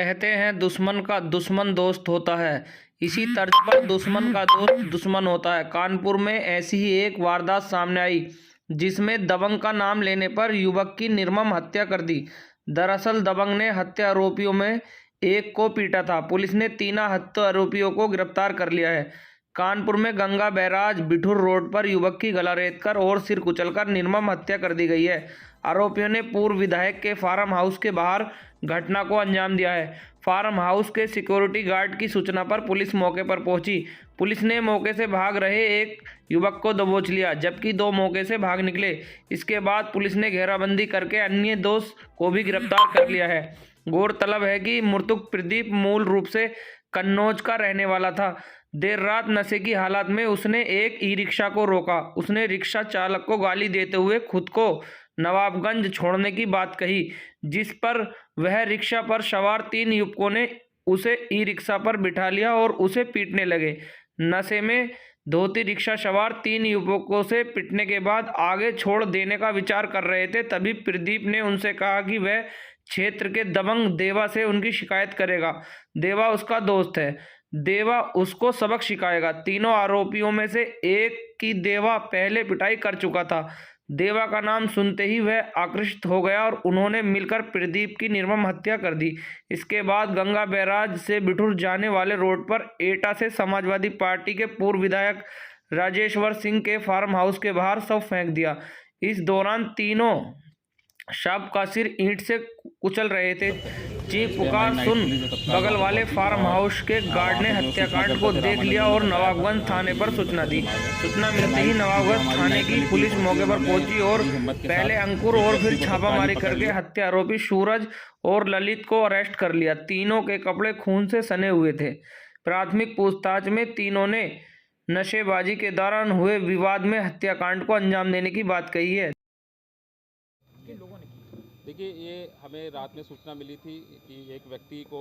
कहते हैं दुश्मन का दुश्मन दोस्त होता है। इसी तर्ज पर दुश्मन का दोस्त दुश्मन होता है। कानपुर में ऐसी ही एक वारदात सामने आई जिसमें दबंग का नाम लेने पर युवक की निर्मम हत्या कर दी। दरअसल दबंग ने हत्या आरोपियों में एक को पीटा था। पुलिस ने तीनों हत्या आरोपियों को गिरफ्तार कर लिया है। कानपुर में गंगा बैराज बिठूर रोड पर युवक की गला रेतकर और सिर कुचलकर निर्मम हत्या कर दी गई है। आरोपियों ने पूर्व विधायक के फार्म हाउस के बाहर घटना को अंजाम दिया है। फार्म हाउस के सिक्योरिटी गार्ड की सूचना पर पुलिस मौके पर पहुंची। पुलिस ने मौके से भाग रहे एक युवक को दबोच लिया, जबकि दो मौके से भाग निकले। इसके बाद पुलिस ने घेराबंदी करके अन्य दोस्त को भी गिरफ्तार कर लिया है। गौरतलब है कि मृतक प्रदीप मूल रूप से कन्नौज का रहने वाला था। देर रात नशे की हालत में उसने एक ई रिक्शा को रोका। उसने रिक्शा चालक को गाली देते हुए खुद को नवाबगंज छोड़ने की बात कही, जिस पर वह रिक्शा पर सवार तीन युवकों ने उसे ई रिक्शा पर बिठा लिया और उसे पीटने लगे। नशे में धोती रिक्शा सवार तीन युवकों से पिटने के बाद आगे छोड़ देने का विचार कर रहे थे। तभी प्रदीप ने उनसे कहा कि वह क्षेत्र के दबंग देवा से उनकी शिकायत करेगा। देवा उसका दोस्त है, देवा उसको सबक सिखाएगा। तीनों आरोपियों में से एक की देवा पहले पिटाई कर चुका था। देवा का नाम सुनते ही वह आकृष्ट हो गया और उन्होंने मिलकर प्रदीप की निर्मम हत्या कर दी। इसके बाद गंगा बैराज से बिठूर जाने वाले रोड पर एटा से समाजवादी पार्टी के पूर्व विधायक राजेश्वर सिंह के फार्म हाउस के बाहर शव फेंक दिया। इस दौरान तीनों शव का सिर ईंट से कुचल रहे थे। चीख पुकार सुन बगल वाले फार्म हाउस के गार्ड ने हत्याकांड को देख लिया और नवाबगंज थाने पर सूचना दी। सूचना मिलते ही नवाबगंज थाने की पुलिस मौके पर पहुंची और पहले अंकुर और फिर छापामारी करके हत्या आरोपी सूरज और ललित को अरेस्ट कर लिया। तीनों के कपड़े खून से सने हुए थे। प्राथमिक पूछताछ में तीनों ने नशेबाजी के दौरान हुए विवाद में हत्याकांड को अंजाम देने की बात कही है। देखिए, ये हमें रात में सूचना मिली थी कि एक व्यक्ति को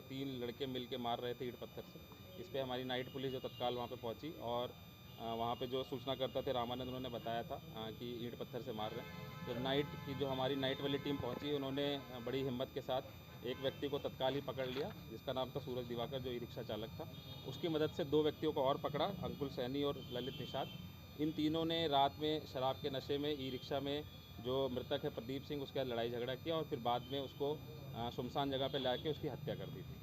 तीन लड़के मिलके मार रहे थे ईंट पत्थर से। इस पे हमारी नाइट पुलिस जो तत्काल वहाँ पे पहुँची और वहाँ पे जो सूचनाकर्ता थे रामानंद, उन्होंने बताया था कि ईंट पत्थर से मार रहे हैं। जब नाइट की जो हमारी नाइट वाली टीम पहुँची, उन्होंने बड़ी हिम्मत के साथ एक व्यक्ति को तत्काल ही पकड़ लिया, जिसका नाम था सूरज दिवाकर, जो ई रिक्शा चालक था। उसकी मदद से दो व्यक्तियों को और पकड़ा, अंकुल सैनी और ललित निषाद। इन तीनों ने रात में शराब के नशे में ई रिक्शा में जो मृतक है प्रदीप सिंह, उसके साथ लड़ाई झगड़ा किया और फिर बाद में उसको सुनसान जगह पे लाके उसकी हत्या कर दी थी।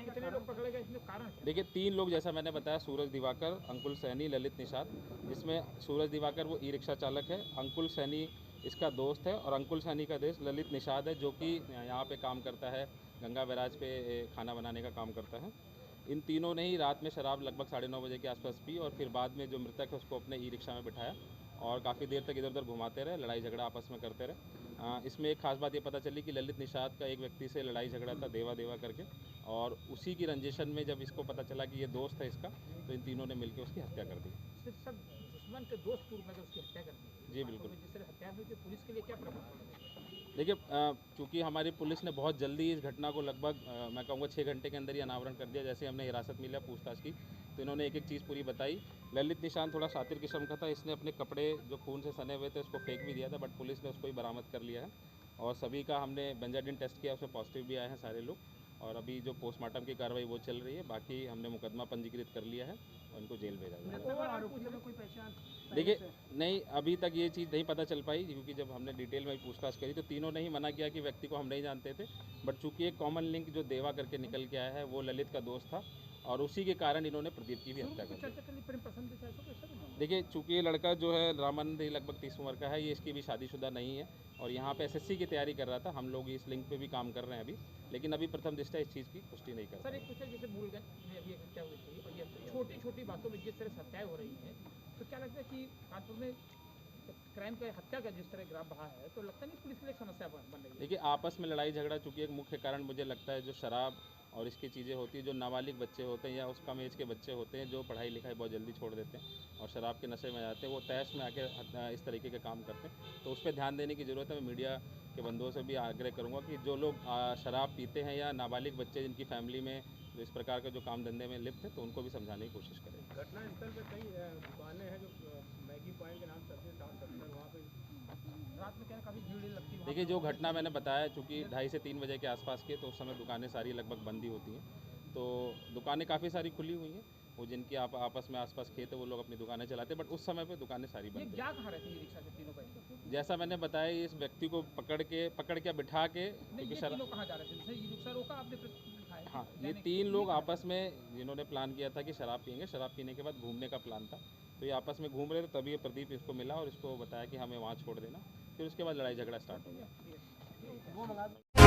कितने लोग पकड़े गए, इसमें कारण? देखिए, तीन लोग जैसा मैंने बताया, सूरज दिवाकर, अंकुल सैनी, ललित निषाद। जिसमें सूरज दिवाकर वो ई रिक्शा चालक है, अंकुल सैनी इसका दोस्त है और अंकुल सैनी का दोस्त ललित निषाद है, जो कि यहाँ पे काम करता है, गंगा बैराज पे खाना बनाने का काम करता है। इन तीनों ने ही रात में शराब लगभग 9:30 बजे के आसपास पी और फिर बाद में जो मृतक है उसको अपने ई रिक्शा में बिठाया और काफ़ी देर तक इधर उधर घुमाते रहे, लड़ाई झगड़ा आपस में करते रहे। इसमें एक खास बात ये पता चली कि ललित निषाद का एक व्यक्ति से लड़ाई झगड़ा था, देवा देवा करके, और उसी की रंजिशन में जब इसको पता चला कि ये दोस्त है इसका, तो इन तीनों ने मिलकर उसकी हत्या कर दी। सब दुश्मन के दोस्त पूर्व में उसकी हत्या कर दी। जी बिल्कुल। जिस तरह हत्या हुई थी, पुलिस के लिए क्या प्रभाव? देखिए, चूँकि हमारी पुलिस ने बहुत जल्दी इस घटना को लगभग मैं कहूँगा 6 घंटे के अंदर ही अनावरण कर दिया। जैसे हमने हिरासत मिला पूछताछ की, तो इन्होंने एक एक चीज़ पूरी बताई। ललित निशान थोड़ा शातिर किस्म का था, इसने अपने कपड़े जो खून से सने हुए थे उसको फेंक भी दिया था, बट पुलिस ने उसको ही बरामद कर लिया है और सभी का हमने बेंजाडिन टेस्ट किया, उसमें पॉजिटिव भी आए हैं सारे लोग। और अभी जो पोस्टमार्टम की कार्रवाई वो चल रही है। बाकी हमने मुकदमा पंजीकृत कर लिया है और इनको जेल भेजा जाएगा। देखिए, नहीं, अभी तक ये चीज़ नहीं पता चल पाई, क्योंकि जब हमने डिटेल में पूछताछ करी तो तीनों ने ही मना किया कि व्यक्ति को हम नहीं जानते थे। बट चूंकि एक कॉमन लिंक जो देवा करके निकल के आया है वो ललित का दोस्त था और उसी के कारण इन्होंने प्रदीप की भी हत्या कर दी। देखिए, चूंकि ये लड़का जो है रामानंद, लगभग 30 उम्र का है, ये इसकी भी शादीशुदा नहीं है और यहाँ पे एसएससी की तैयारी कर रहा था। हम लोग इस लिंक पे भी काम कर रहे हैं अभी, लेकिन अभी प्रथम दृष्टया इस चीज़ की पुष्टि नहीं कर। सर, एक कुछ जैसे मूलगंज में अभी हत्या हुई थी और ये छोटी छोटी बातों में जिस तरह से हत्याएं हो रही हैं, तो क्या लगता है कि कानपुर में क्राइम का, हत्या का जिस तरह ग्राफ बढ़ा है, तो लगता नहीं पुलिस के लिए एक समस्या बन रही है? देखिए, आपस में लड़ाई झगड़ा चूँकि एक मुख्य कारण मुझे लगता है जो शराब और इसकी चीज़ें होती हैं, जो नाबालिग बच्चे होते हैं या उस कम एज के बच्चे होते हैं जो पढ़ाई लिखाई बहुत जल्दी छोड़ देते हैं और शराब के नशे में जाते हैं, वो तैश में आके इस तरीके के काम करते हैं। तो उस पर ध्यान देने की ज़रूरत है। मैं मीडिया के बंधुओं से भी आग्रह करूँगा कि जो लोग शराब पीते हैं या नाबालिग बच्चे जिनकी फैमिली में जो इस प्रकार के जो काम धंधे में लिप्त है, तो उनको भी समझाने की कोशिश करें। घटनास्थल पे कई दुकानें हैं जो मैगी पॉइंट के नाम से चलती है, वहाँ पे रात में क्या है, काफ़ी भीड़ लगती है वहाँ देखिए, जो घटना मैंने बताया, चूँकि 2:30 से 3 बजे के आसपास की है, तो उस समय दुकानें सारी लगभग बंद ही होती हैं। तो दुकानें काफ़ी सारी खुली हुई हैं, वो जिनकी आपस में आसपास खेत है वो लोग अपनी दुकानें चलाते हैं, बट उस समय पे दुकानें सारी ये बंद क्या कहाँ रहती है रिक्शा से तीनों पे? जैसा मैंने बताया, इस व्यक्ति को पकड़ के बिठा के, नहीं, क्योंकि ये तीनों कहाँ जा रहे थे? जैसे ई रिक्शा रोका आपने, फिर बिठाया? हाँ, ये जाने के 3 लिए लोग कहाँ आपस में, जिन्होंने प्लान किया था कि शराब पियेंगे, शराब पीने के बाद घूमने का प्लान था, तो ये आपस में घूम रहे थे, तभी ये प्रदीप इसको मिला और इसको बताया कि हमें वहाँ छोड़ देना, फिर उसके बाद लड़ाई झगड़ा स्टार्ट हो गया। जा रहे थे?